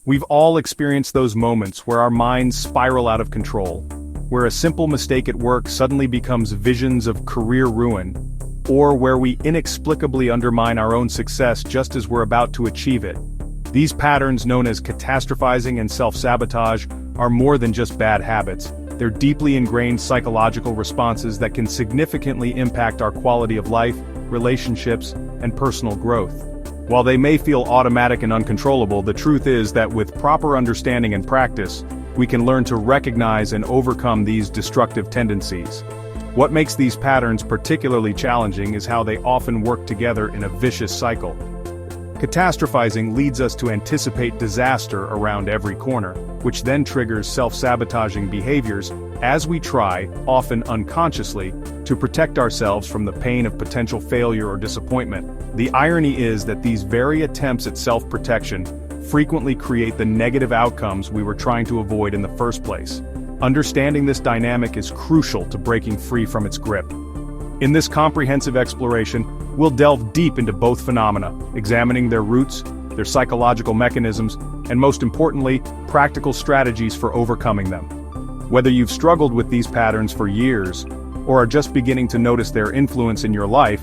We've all experienced those moments where our minds spiral out of control, where a simple mistake at work suddenly becomes visions of career ruin, or where we inexplicably undermine our own success just as we're about to achieve it. These patterns, known as catastrophizing and self-sabotage, are more than just bad habits. They're deeply ingrained psychological responses that can significantly impact our quality of life, relationships, and personal growth. While they may feel automatic and uncontrollable, the truth is that with proper understanding and practice, we can learn to recognize and overcome these destructive tendencies. What makes these patterns particularly challenging is how they often work together in a vicious cycle. Catastrophizing leads us to anticipate disaster around every corner, which then triggers self-sabotaging behaviors as we try, often unconsciously, to protect ourselves from the pain of potential failure or disappointment. The irony is that these very attempts at self-protection frequently create the negative outcomes we were trying to avoid in the first place. Understanding this dynamic is crucial to breaking free from its grip. In this comprehensive exploration, we'll delve deep into both phenomena, examining their roots, their psychological mechanisms, and most importantly, practical strategies for overcoming them. Whether you've struggled with these patterns for years, or are just beginning to notice their influence in your life,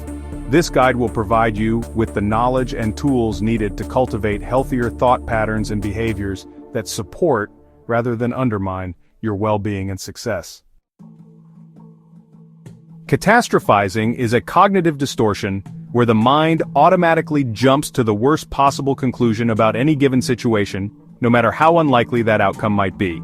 this guide will provide you with the knowledge and tools needed to cultivate healthier thought patterns and behaviors that support, rather than undermine, your well-being and success. Catastrophizing is a cognitive distortion where the mind automatically jumps to the worst possible conclusion about any given situation, no matter how unlikely that outcome might be.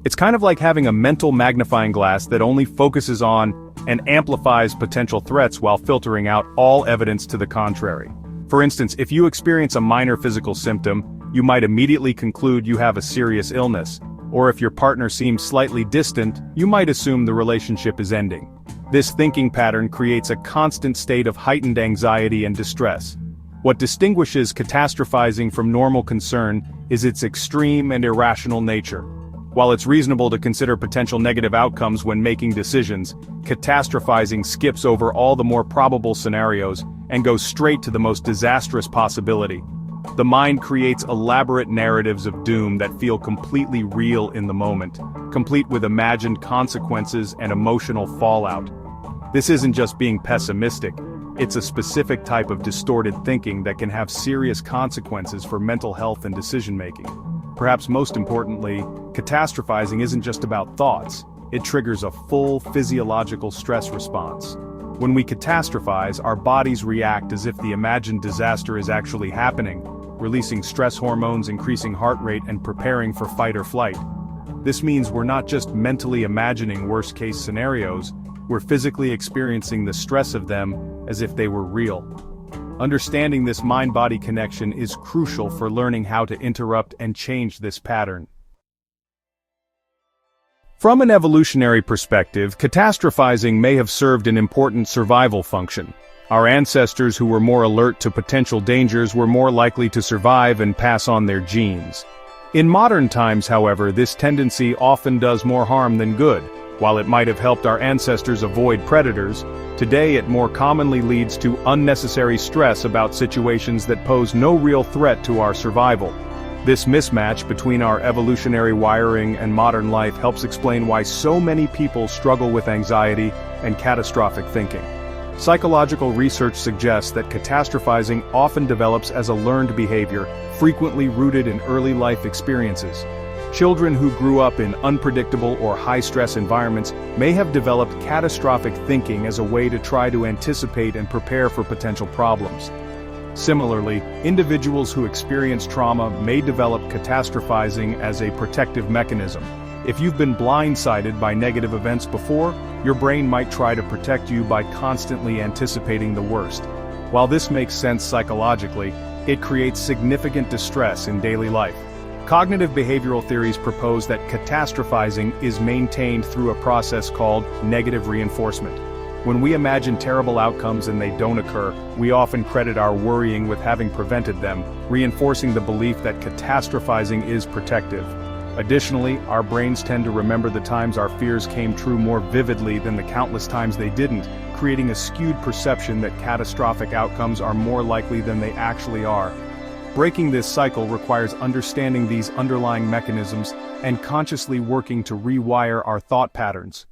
It's kind of like having a mental magnifying glass that only focuses on and amplifies potential threats while filtering out all evidence to the contrary. For instance, if you experience a minor physical symptom, you might immediately conclude you have a serious illness, or if your partner seems slightly distant, you might assume the relationship is ending. This thinking pattern creates a constant state of heightened anxiety and distress. What distinguishes catastrophizing from normal concern is its extreme and irrational nature. While it's reasonable to consider potential negative outcomes when making decisions, catastrophizing skips over all the more probable scenarios and goes straight to the most disastrous possibility. The mind creates elaborate narratives of doom that feel completely real in the moment, complete with imagined consequences and emotional fallout. This isn't just being pessimistic, it's a specific type of distorted thinking that can have serious consequences for mental health and decision-making. Perhaps most importantly, catastrophizing isn't just about thoughts, it triggers a full physiological stress response. When we catastrophize, our bodies react as if the imagined disaster is actually happening, releasing stress hormones, increasing heart rate, and preparing for fight or flight. This means we're not just mentally imagining worst-case scenarios, we're physically experiencing the stress of them as if they were real. Understanding this mind-body connection is crucial for learning how to interrupt and change this pattern. From an evolutionary perspective, catastrophizing may have served an important survival function. Our ancestors who were more alert to potential dangers were more likely to survive and pass on their genes. In modern times, however, this tendency often does more harm than good. While it might have helped our ancestors avoid predators, today it more commonly leads to unnecessary stress about situations that pose no real threat to our survival. This mismatch between our evolutionary wiring and modern life helps explain why so many people struggle with anxiety and catastrophic thinking. Psychological research suggests that catastrophizing often develops as a learned behavior, frequently rooted in early life experiences. Children who grew up in unpredictable or high-stress environments may have developed catastrophic thinking as a way to try to anticipate and prepare for potential problems. Similarly, individuals who experience trauma may develop catastrophizing as a protective mechanism. If you've been blindsided by negative events before, your brain might try to protect you by constantly anticipating the worst. While this makes sense psychologically, it creates significant distress in daily life. Cognitive behavioral theories propose that catastrophizing is maintained through a process called negative reinforcement. When we imagine terrible outcomes and they don't occur, we often credit our worrying with having prevented them, reinforcing the belief that catastrophizing is protective. Additionally, our brains tend to remember the times our fears came true more vividly than the countless times they didn't, creating a skewed perception that catastrophic outcomes are more likely than they actually are. Breaking this cycle requires understanding these underlying mechanisms and consciously working to rewire our thought patterns.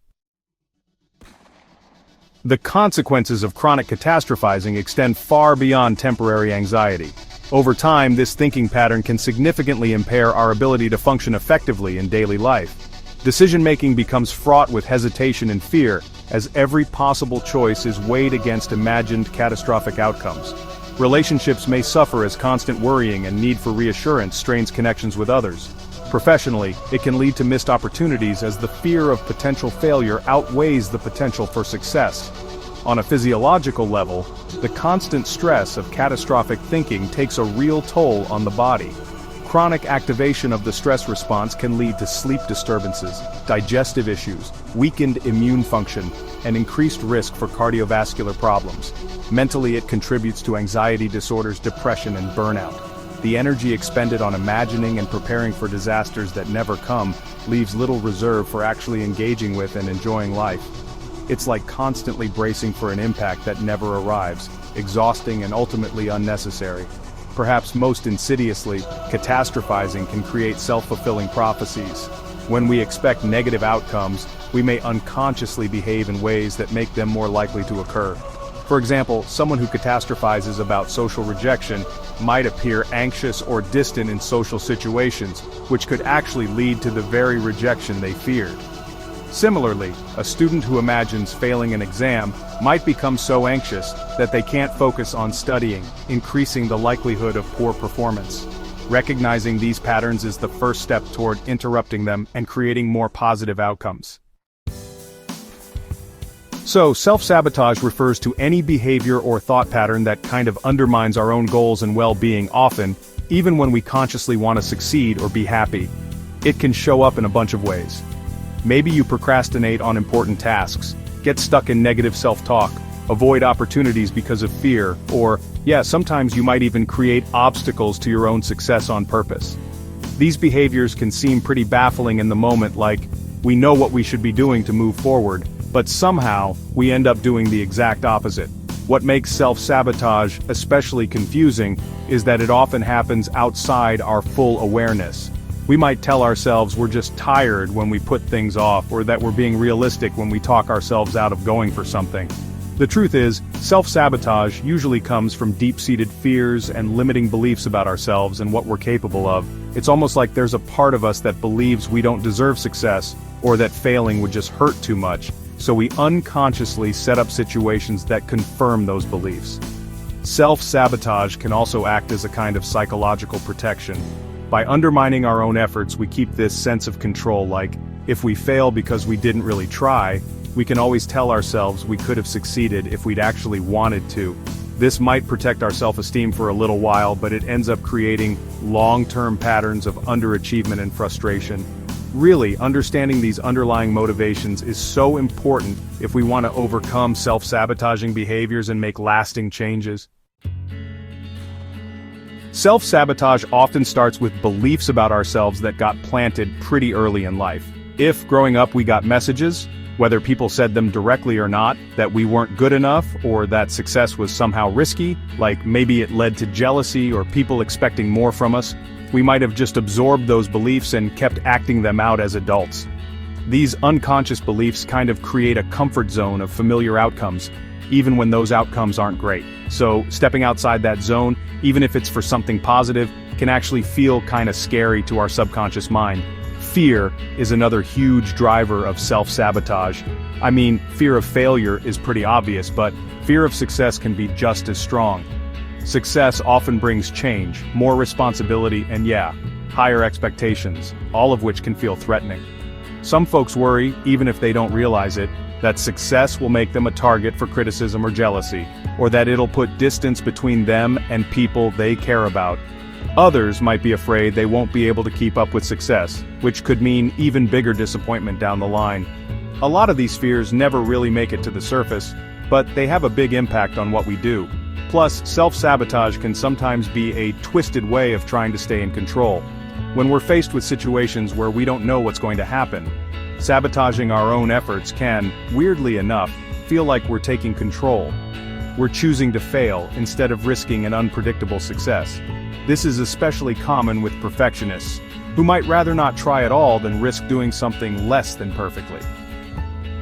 The consequences of chronic catastrophizing extend far beyond temporary anxiety. Over time, this thinking pattern can significantly impair our ability to function effectively in daily life. Decision-making becomes fraught with hesitation and fear, as every possible choice is weighed against imagined catastrophic outcomes. Relationships may suffer as constant worrying and need for reassurance strains connections with others. Professionally, it can lead to missed opportunities as the fear of potential failure outweighs the potential for success. On a physiological level, the constant stress of catastrophic thinking takes a real toll on the body. Chronic activation of the stress response can lead to sleep disturbances, digestive issues, weakened immune function, and increased risk for cardiovascular problems. Mentally, it contributes to anxiety disorders, depression, and burnout. The energy expended on imagining and preparing for disasters that never come leaves little reserve for actually engaging with and enjoying life. It's like constantly bracing for an impact that never arrives, exhausting and ultimately unnecessary. Perhaps most insidiously, catastrophizing can create self-fulfilling prophecies. When we expect negative outcomes, we may unconsciously behave in ways that make them more likely to occur. For example, someone who catastrophizes about social rejection might appear anxious or distant in social situations, which could actually lead to the very rejection they feared. Similarly, a student who imagines failing an exam might become so anxious that they can't focus on studying, increasing the likelihood of poor performance. Recognizing these patterns is the first step toward interrupting them and creating more positive outcomes. So, self-sabotage refers to any behavior or thought pattern that kind of undermines our own goals and well-being often, even when we consciously want to succeed or be happy. It can show up in a bunch of ways. Maybe you procrastinate on important tasks, get stuck in negative self-talk, avoid opportunities because of fear, or, sometimes you might even create obstacles to your own success on purpose. These behaviors can seem pretty baffling in the moment, like, we know what we should be doing to move forward, but somehow, we end up doing the exact opposite. What makes self-sabotage especially confusing is that it often happens outside our full awareness. We might tell ourselves we're just tired when we put things off, or that we're being realistic when we talk ourselves out of going for something. The truth is, self-sabotage usually comes from deep-seated fears and limiting beliefs about ourselves and what we're capable of. It's almost like there's a part of us that believes we don't deserve success, or that failing would just hurt too much, so we unconsciously set up situations that confirm those beliefs. Self-sabotage can also act as a kind of psychological protection. By undermining our own efforts, we keep this sense of control, like, if we fail because we didn't really try, we can always tell ourselves we could have succeeded if we'd actually wanted to. This might protect our self-esteem for a little while, but it ends up creating long-term patterns of underachievement and frustration. Really, understanding these underlying motivations is so important if we want to overcome self-sabotaging behaviors and make lasting changes. Self-sabotage often starts with beliefs about ourselves that got planted pretty early in life. If, growing up, we got messages, whether people said them directly or not, that we weren't good enough, or that success was somehow risky, like maybe it led to jealousy or people expecting more from us, we might have just absorbed those beliefs and kept acting them out as adults. These unconscious beliefs kind of create a comfort zone of familiar outcomes, even when those outcomes aren't great. So, stepping outside that zone, even if it's for something positive, can actually feel kind of scary to our subconscious mind. Fear is another huge driver of self-sabotage. I mean, fear of failure is pretty obvious, but fear of success can be just as strong. Success often brings change, more responsibility, and higher expectations, all of which can feel threatening. Some folks worry, even if they don't realize it, that success will make them a target for criticism or jealousy, or that it'll put distance between them and people they care about. Others might be afraid they won't be able to keep up with success, which could mean even bigger disappointment down the line. A lot of these fears never really make it to the surface, but they have a big impact on what we do. Plus, self-sabotage can sometimes be a twisted way of trying to stay in control. When we're faced with situations where we don't know what's going to happen, sabotaging our own efforts can, weirdly enough, feel like we're taking control. We're choosing to fail instead of risking an unpredictable success. This is especially common with perfectionists, who might rather not try at all than risk doing something less than perfectly.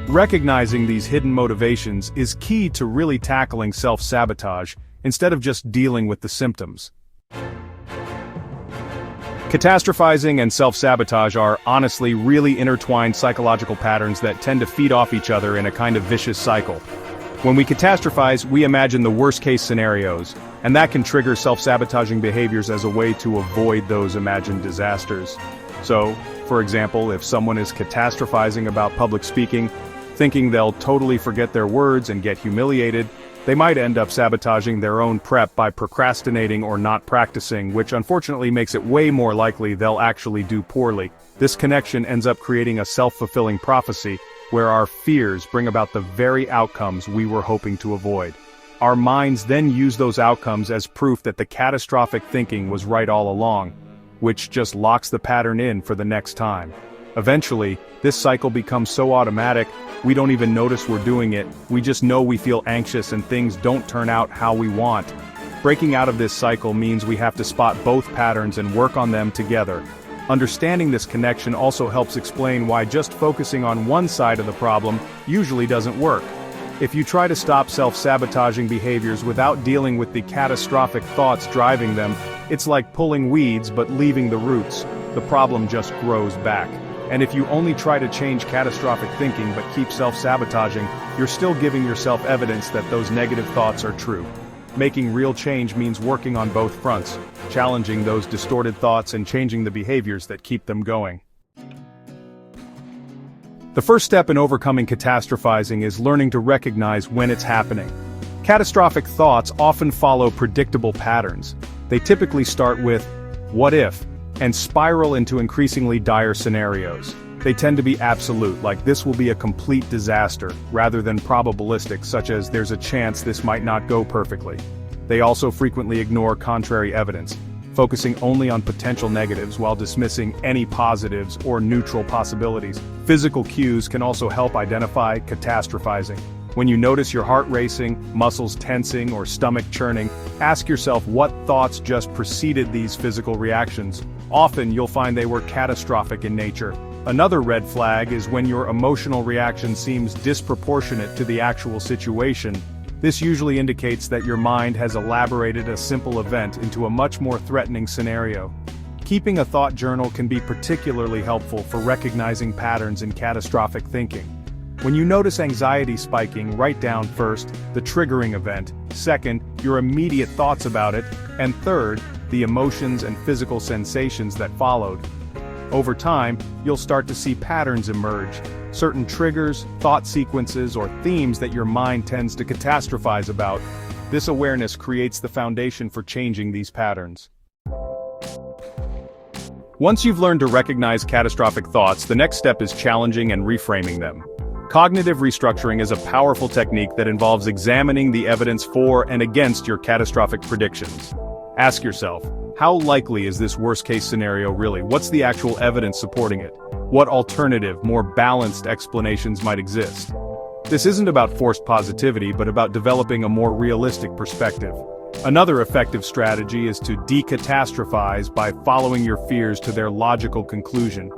Recognizing these hidden motivations is key to really tackling self-sabotage, instead of just dealing with the symptoms. Catastrophizing and self-sabotage are, honestly, really intertwined psychological patterns that tend to feed off each other in a kind of vicious cycle. When we catastrophize, we imagine the worst-case scenarios, and that can trigger self-sabotaging behaviors as a way to avoid those imagined disasters. So, for example, if someone is catastrophizing about public speaking, thinking they'll totally forget their words and get humiliated, they might end up sabotaging their own prep by procrastinating or not practicing, which unfortunately makes it way more likely they'll actually do poorly. This connection ends up creating a self-fulfilling prophecy, where our fears bring about the very outcomes we were hoping to avoid. Our minds then use those outcomes as proof that the catastrophic thinking was right all along, which just locks the pattern in for the next time. Eventually, this cycle becomes so automatic, we don't even notice we're doing it, we just know we feel anxious and things don't turn out how we want. Breaking out of this cycle means we have to spot both patterns and work on them together. Understanding this connection also helps explain why just focusing on one side of the problem usually doesn't work. If you try to stop self-sabotaging behaviors without dealing with the catastrophic thoughts driving them, it's like pulling weeds but leaving the roots. The problem just grows back. And if you only try to change catastrophic thinking but keep self-sabotaging, you're still giving yourself evidence that those negative thoughts are true. Making real change means working on both fronts, challenging those distorted thoughts and changing the behaviors that keep them going. The first step in overcoming catastrophizing is learning to recognize when it's happening. Catastrophic thoughts often follow predictable patterns. They typically start with, "What if?" and spiral into increasingly dire scenarios. They tend to be absolute, like this will be a complete disaster, rather than probabilistic, such as there's a chance this might not go perfectly. They also frequently ignore contrary evidence, focusing only on potential negatives while dismissing any positives or neutral possibilities. Physical cues can also help identify catastrophizing. When you notice your heart racing, muscles tensing, or stomach churning, ask yourself what thoughts just preceded these physical reactions. Often you'll find they were catastrophic in nature. Another red flag is when your emotional reaction seems disproportionate to the actual situation. This usually indicates that your mind has elaborated a simple event into a much more threatening scenario. Keeping a thought journal can be particularly helpful for recognizing patterns in catastrophic thinking. When you notice anxiety spiking, write down first, the triggering event, second, your immediate thoughts about it, and third, the emotions and physical sensations that followed. Over time, you'll start to see patterns emerge, certain triggers, thought sequences, or themes that your mind tends to catastrophize about. This awareness creates the foundation for changing these patterns. Once you've learned to recognize catastrophic thoughts, the next step is challenging and reframing them. Cognitive restructuring is a powerful technique that involves examining the evidence for and against your catastrophic predictions. Ask yourself, how likely is this worst-case scenario really? What's the actual evidence supporting it? What alternative, more balanced explanations might exist? This isn't about forced positivity, but about developing a more realistic perspective. Another effective strategy is to decatastrophize by following your fears to their logical conclusion.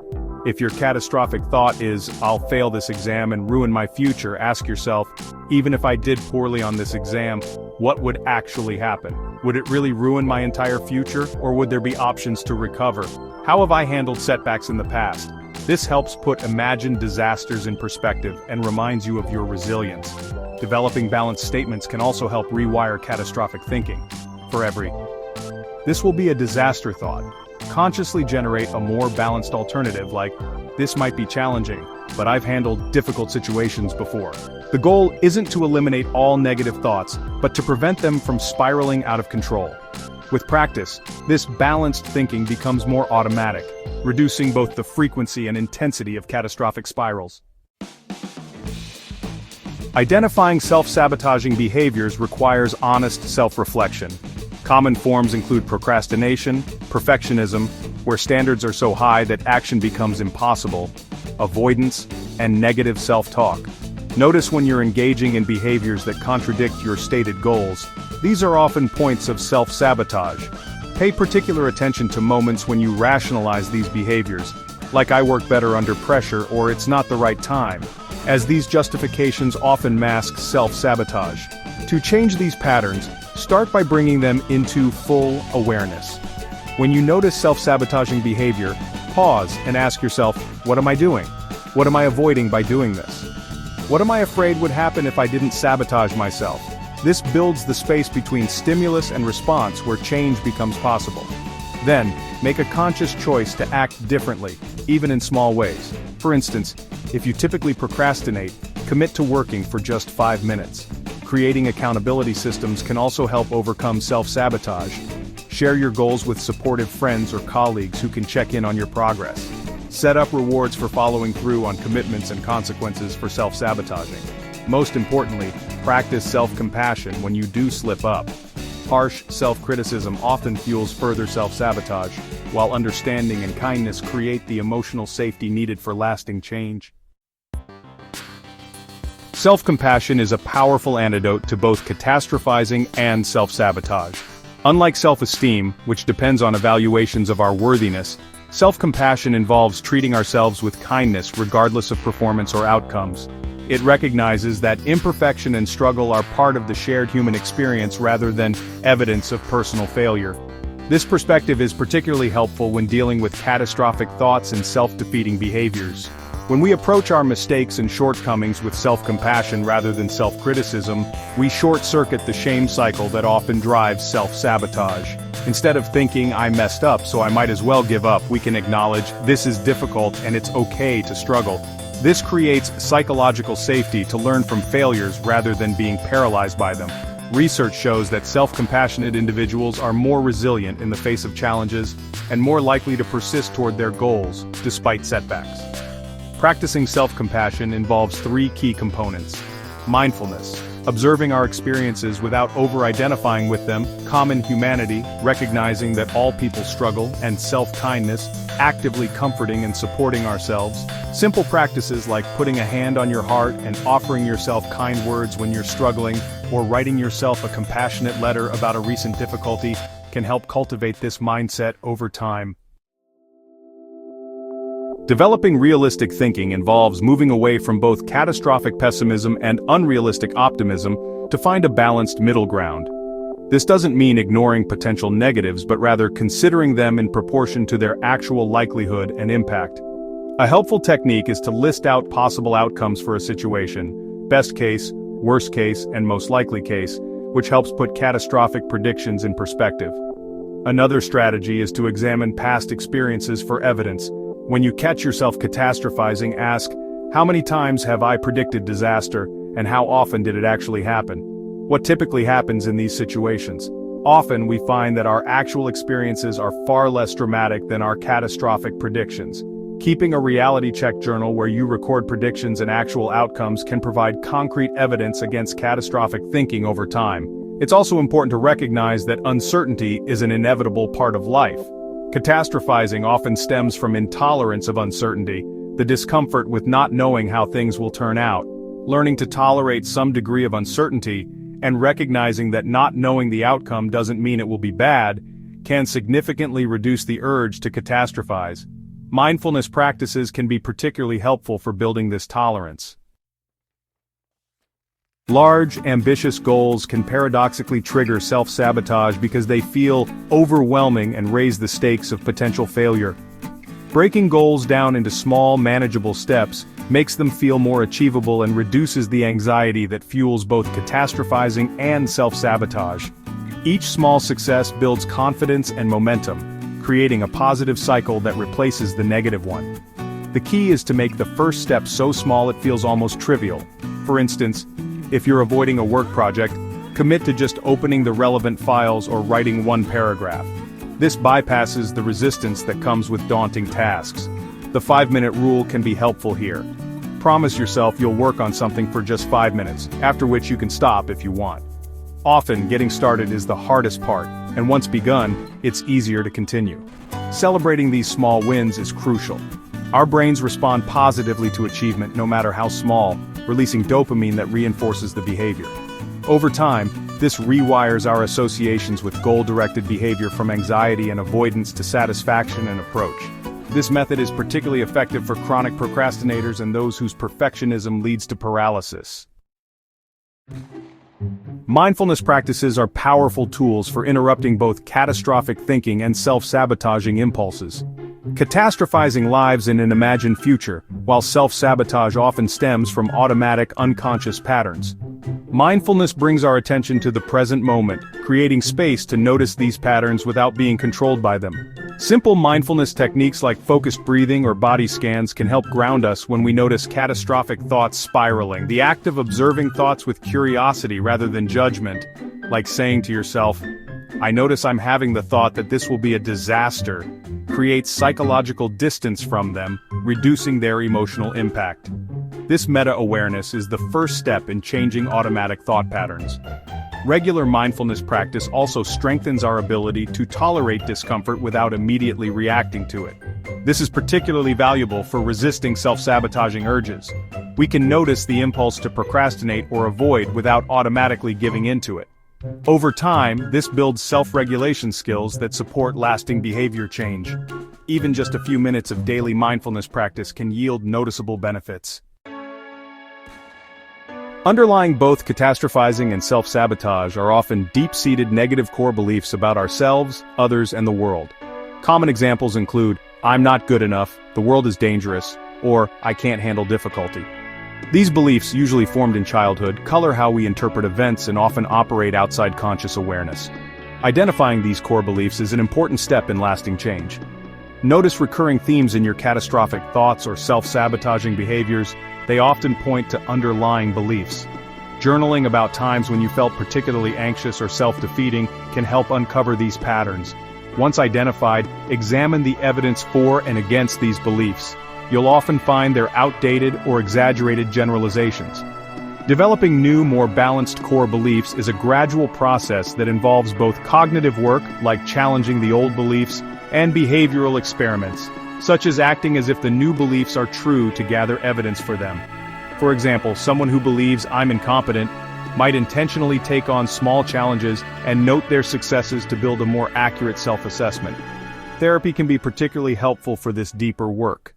If your catastrophic thought is, "I'll fail this exam and ruin my future," ask yourself, even if I did poorly on this exam, what would actually happen? Would it really ruin my entire future, or would there be options to recover? How have I handled setbacks in the past? This helps put imagined disasters in perspective and reminds you of your resilience. Developing balanced statements can also help rewire catastrophic thinking. For every, "This will be a disaster" thought, consciously generate a more balanced alternative like, "This might be challenging, but I've handled difficult situations before." The goal isn't to eliminate all negative thoughts, but to prevent them from spiraling out of control. With practice, this balanced thinking becomes more automatic, reducing both the frequency and intensity of catastrophic spirals. Identifying self-sabotaging behaviors requires honest self-reflection. Common forms include procrastination, perfectionism, where standards are so high that action becomes impossible, avoidance, and negative self-talk. Notice when you're engaging in behaviors that contradict your stated goals. These are often points of self-sabotage. Pay particular attention to moments when you rationalize these behaviors, like I work better under pressure or it's not the right time, as these justifications often mask self-sabotage. To change these patterns, start by bringing them into full awareness. When you notice self-sabotaging behavior, pause and ask yourself, what am I doing? What am I avoiding by doing this? What am I afraid would happen if I didn't sabotage myself? This builds the space between stimulus and response where change becomes possible. Then, make a conscious choice to act differently, even in small ways. For instance, if you typically procrastinate, commit to working for just 5 minutes. Creating accountability systems can also help overcome self-sabotage. Share your goals with supportive friends or colleagues who can check in on your progress. Set up rewards for following through on commitments and consequences for self-sabotaging. Most importantly, practice self-compassion when you do slip up. Harsh self-criticism often fuels further self-sabotage, while understanding and kindness create the emotional safety needed for lasting change. Self-compassion is a powerful antidote to both catastrophizing and self-sabotage. Unlike self-esteem, which depends on evaluations of our worthiness, self-compassion involves treating ourselves with kindness regardless of performance or outcomes. It recognizes that imperfection and struggle are part of the shared human experience rather than evidence of personal failure. This perspective is particularly helpful when dealing with catastrophic thoughts and self-defeating behaviors. When we approach our mistakes and shortcomings with self-compassion rather than self-criticism, we short-circuit the shame cycle that often drives self-sabotage. Instead of thinking, I messed up so I might as well give up, we can acknowledge, this is difficult and it's okay to struggle. This creates psychological safety to learn from failures rather than being paralyzed by them. Research shows that self-compassionate individuals are more resilient in the face of challenges and more likely to persist toward their goals, despite setbacks. Practicing self-compassion involves 3 key components. Mindfulness, observing our experiences without over-identifying with them, common humanity, recognizing that all people struggle, and self-kindness, actively comforting and supporting ourselves. Simple practices like putting a hand on your heart and offering yourself kind words when you're struggling, or writing yourself a compassionate letter about a recent difficulty, can help cultivate this mindset over time. Developing realistic thinking involves moving away from both catastrophic pessimism and unrealistic optimism to find a balanced middle ground. This doesn't mean ignoring potential negatives but rather considering them in proportion to their actual likelihood and impact. A helpful technique is to list out possible outcomes for a situation, best case, worst case, and most likely case, which helps put catastrophic predictions in perspective. Another strategy is to examine past experiences for evidence. When you catch yourself catastrophizing, ask, how many times have I predicted disaster, and how often did it actually happen? What typically happens in these situations? Often we find that our actual experiences are far less dramatic than our catastrophic predictions. Keeping a reality check journal where you record predictions and actual outcomes can provide concrete evidence against catastrophic thinking over time. It's also important to recognize that uncertainty is an inevitable part of life. Catastrophizing often stems from intolerance of uncertainty, the discomfort with not knowing how things will turn out. Learning to tolerate some degree of uncertainty, and recognizing that not knowing the outcome doesn't mean it will be bad, can significantly reduce the urge to catastrophize. Mindfulness practices can be particularly helpful for building this tolerance. Large, ambitious goals can paradoxically trigger self-sabotage because they feel overwhelming and raise the stakes of potential failure. Breaking goals down into small, manageable steps makes them feel more achievable and reduces the anxiety that fuels both catastrophizing and self-sabotage. Each small success builds confidence and momentum, creating a positive cycle that replaces the negative one. The key is to make the first step so small it feels almost trivial. For instance, if you're avoiding a work project, commit to just opening the relevant files or writing one paragraph. This bypasses the resistance that comes with daunting tasks. The 5-minute rule can be helpful here. Promise yourself you'll work on something for just 5 minutes, after which you can stop if you want. Often, getting started is the hardest part, and once begun, it's easier to continue. Celebrating these small wins is crucial. Our brains respond positively to achievement no matter how small, releasing dopamine that reinforces the behavior. Over time, This rewires our associations with goal-directed behavior from anxiety and avoidance to satisfaction and approach. This method is particularly effective for chronic procrastinators and those whose perfectionism leads to paralysis. Mindfulness practices are powerful tools for interrupting both catastrophic thinking and self-sabotaging impulses. Catastrophizing lives in an imagined future, while self-sabotage often stems from automatic, unconscious patterns. Mindfulness brings our attention to the present moment, creating space to notice these patterns without being controlled by them. Simple mindfulness techniques like focused breathing or body scans can help ground us when we notice catastrophic thoughts spiraling. The act of observing thoughts with curiosity rather than judgment, like saying to yourself, "I notice I'm having the thought that this will be a disaster," creates psychological distance from them, reducing their emotional impact. This meta-awareness is the first step in changing automatic thought patterns. Regular mindfulness practice also strengthens our ability to tolerate discomfort without immediately reacting to it. This is particularly valuable for resisting self-sabotaging urges. We can notice the impulse to procrastinate or avoid without automatically giving into it. Over time, this builds self-regulation skills that support lasting behavior change. Even just a few minutes of daily mindfulness practice can yield noticeable benefits. Underlying both catastrophizing and self-sabotage are often deep-seated negative core beliefs about ourselves, others, and the world. Common examples include, "I'm not good enough," "the world is dangerous," or "I can't handle difficulty." These beliefs, usually formed in childhood, color how we interpret events and often operate outside conscious awareness. Identifying these core beliefs is an important step in lasting change. Notice recurring themes in your catastrophic thoughts or self-sabotaging behaviors. They often point to underlying beliefs. Journaling about times when you felt particularly anxious or self-defeating can help uncover these patterns. Once identified, examine the evidence for and against these beliefs. You'll often find they're outdated or exaggerated generalizations. Developing new, more balanced core beliefs is a gradual process that involves both cognitive work, like challenging the old beliefs, and behavioral experiments, such as acting as if the new beliefs are true to gather evidence for them. For example, someone who believes "I'm incompetent" might intentionally take on small challenges and note their successes to build a more accurate self-assessment. Therapy can be particularly helpful for this deeper work.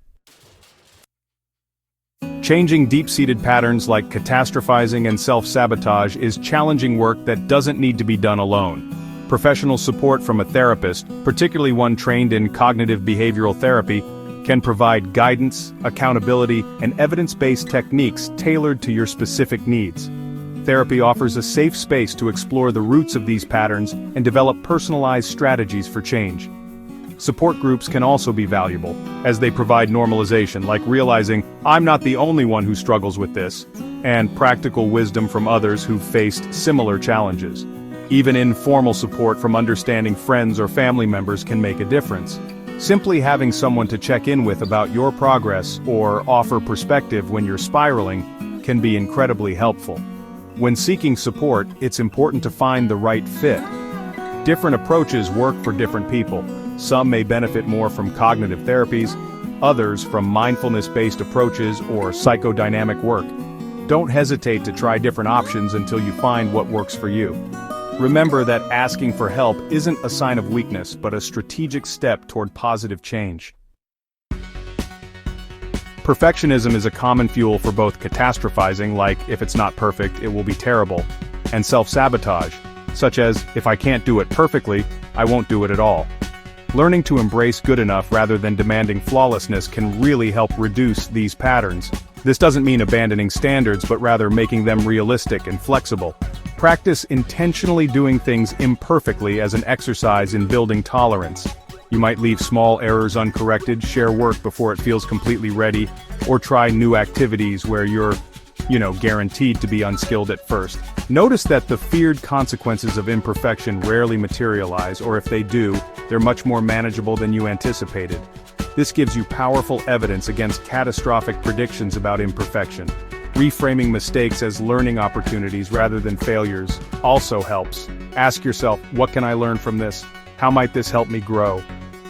Changing deep-seated patterns like catastrophizing and self-sabotage is challenging work that doesn't need to be done alone. Professional support from a therapist, particularly one trained in cognitive behavioral therapy, can provide guidance, accountability, and evidence-based techniques tailored to your specific needs. Therapy offers a safe space to explore the roots of these patterns and develop personalized strategies for change. Support groups can also be valuable, as they provide normalization, like realizing, "I'm not the only one who struggles with this," and practical wisdom from others who've faced similar challenges. Even informal support from understanding friends or family members can make a difference. Simply having someone to check in with about your progress or offer perspective when you're spiraling can be incredibly helpful. When seeking support, it's important to find the right fit. Different approaches work for different people. Some may benefit more from cognitive therapies, others from mindfulness-based approaches or psychodynamic work. Don't hesitate to try different options until you find what works for you. Remember that asking for help isn't a sign of weakness, but a strategic step toward positive change. Perfectionism is a common fuel for both catastrophizing, like "if it's not perfect, it will be terrible," and self-sabotage, such as "if I can't do it perfectly, I won't do it at all." Learning to embrace good enough rather than demanding flawlessness can really help reduce these patterns. This doesn't mean abandoning standards, but rather making them realistic and flexible. Practice intentionally doing things imperfectly as an exercise in building tolerance. You might leave small errors uncorrected, share work before it feels completely ready, or try new activities where you're, guaranteed to be unskilled at first. Notice that the feared consequences of imperfection rarely materialize, or if they do, they're much more manageable than you anticipated. This gives you powerful evidence against catastrophic predictions about imperfection. Reframing mistakes as learning opportunities rather than failures also helps. Ask yourself, what can I learn from this? How might this help me grow?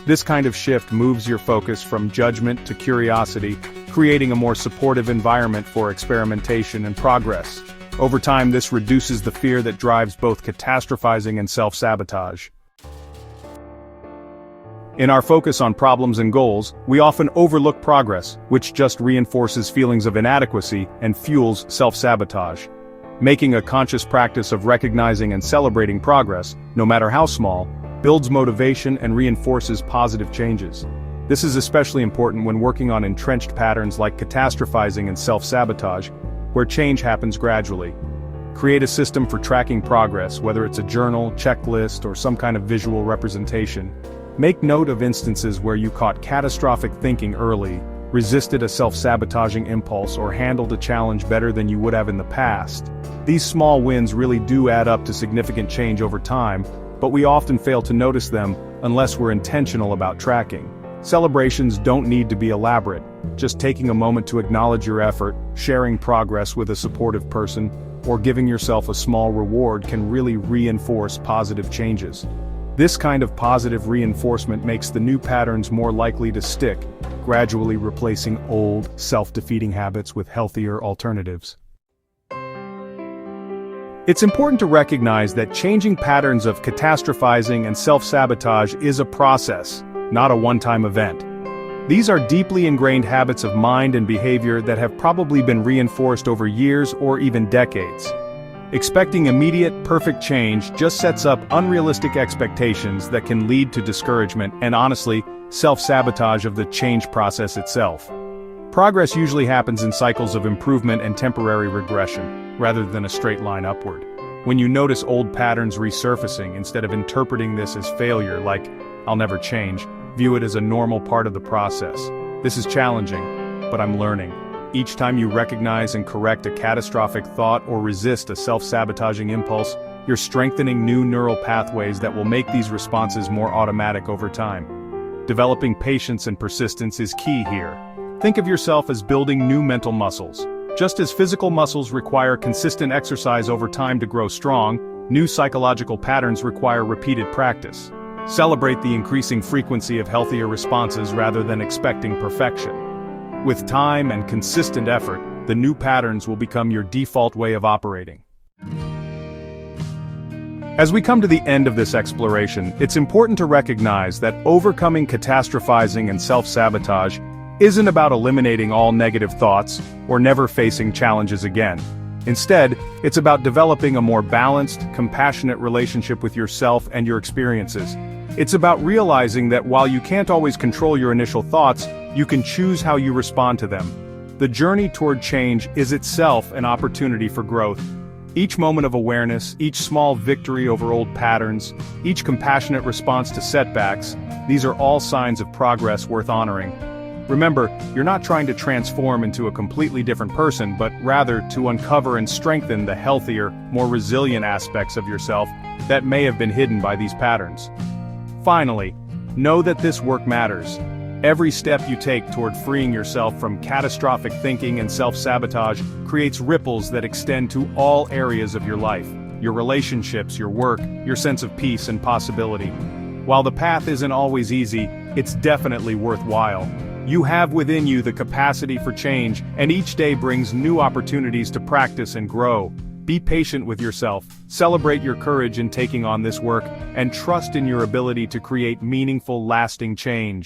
This kind of shift moves your focus from judgment to curiosity, creating a more supportive environment for experimentation and progress. Over time, this reduces the fear that drives both catastrophizing and self-sabotage. In our focus on problems and goals, we often overlook progress, which just reinforces feelings of inadequacy and fuels self-sabotage. Making a conscious practice of recognizing and celebrating progress, no matter how small, builds motivation and reinforces positive changes. This is especially important when working on entrenched patterns like catastrophizing and self-sabotage, where change happens gradually. Create a system for tracking progress, whether it's a journal, checklist, or some kind of visual representation. Make note of instances where you caught catastrophic thinking early, resisted a self-sabotaging impulse, or handled a challenge better than you would have in the past. These small wins really do add up to significant change over time, but we often fail to notice them unless we're intentional about tracking. Celebrations don't need to be elaborate. Just taking a moment to acknowledge your effort, sharing progress with a supportive person, or giving yourself a small reward can really reinforce positive changes. This kind of positive reinforcement makes the new patterns more likely to stick, gradually replacing old, self-defeating habits with healthier alternatives. It's important to recognize that changing patterns of catastrophizing and self-sabotage is a process, not a one-time event. These are deeply ingrained habits of mind and behavior that have probably been reinforced over years or even decades. Expecting immediate, perfect change just sets up unrealistic expectations that can lead to discouragement and, honestly, self-sabotage of the change process itself. Progress usually happens in cycles of improvement and temporary regression, rather than a straight line upward. When you notice old patterns resurfacing, instead of interpreting this as failure, like, "I'll never change," view it as a normal part of the process. This is challenging, but I'm learning. Each time you recognize and correct a catastrophic thought or resist a self-sabotaging impulse, you're strengthening new neural pathways that will make these responses more automatic over time. Developing patience and persistence is key here. Think of yourself as building new mental muscles. Just as physical muscles require consistent exercise over time to grow strong, new psychological patterns require repeated practice. Celebrate the increasing frequency of healthier responses rather than expecting perfection. With time and consistent effort, the new patterns will become your default way of operating. As we come to the end of this exploration, it's important to recognize that overcoming catastrophizing and self-sabotage isn't about eliminating all negative thoughts or never facing challenges again. Instead, it's about developing a more balanced, compassionate relationship with yourself and your experiences. It's about realizing that while you can't always control your initial thoughts, you can choose how you respond to them. The journey toward change is itself an opportunity for growth. Each moment of awareness, each small victory over old patterns, each compassionate response to setbacks, these are all signs of progress worth honoring. Remember, you're not trying to transform into a completely different person, but rather to uncover and strengthen the healthier, more resilient aspects of yourself that may have been hidden by these patterns. Finally, know that this work matters. Every step you take toward freeing yourself from catastrophic thinking and self-sabotage creates ripples that extend to all areas of your life, your relationships, your work, your sense of peace and possibility. While the path isn't always easy, it's definitely worthwhile. You have within you the capacity for change, and each day brings new opportunities to practice and grow. Be patient with yourself, celebrate your courage in taking on this work, and trust in your ability to create meaningful, lasting change.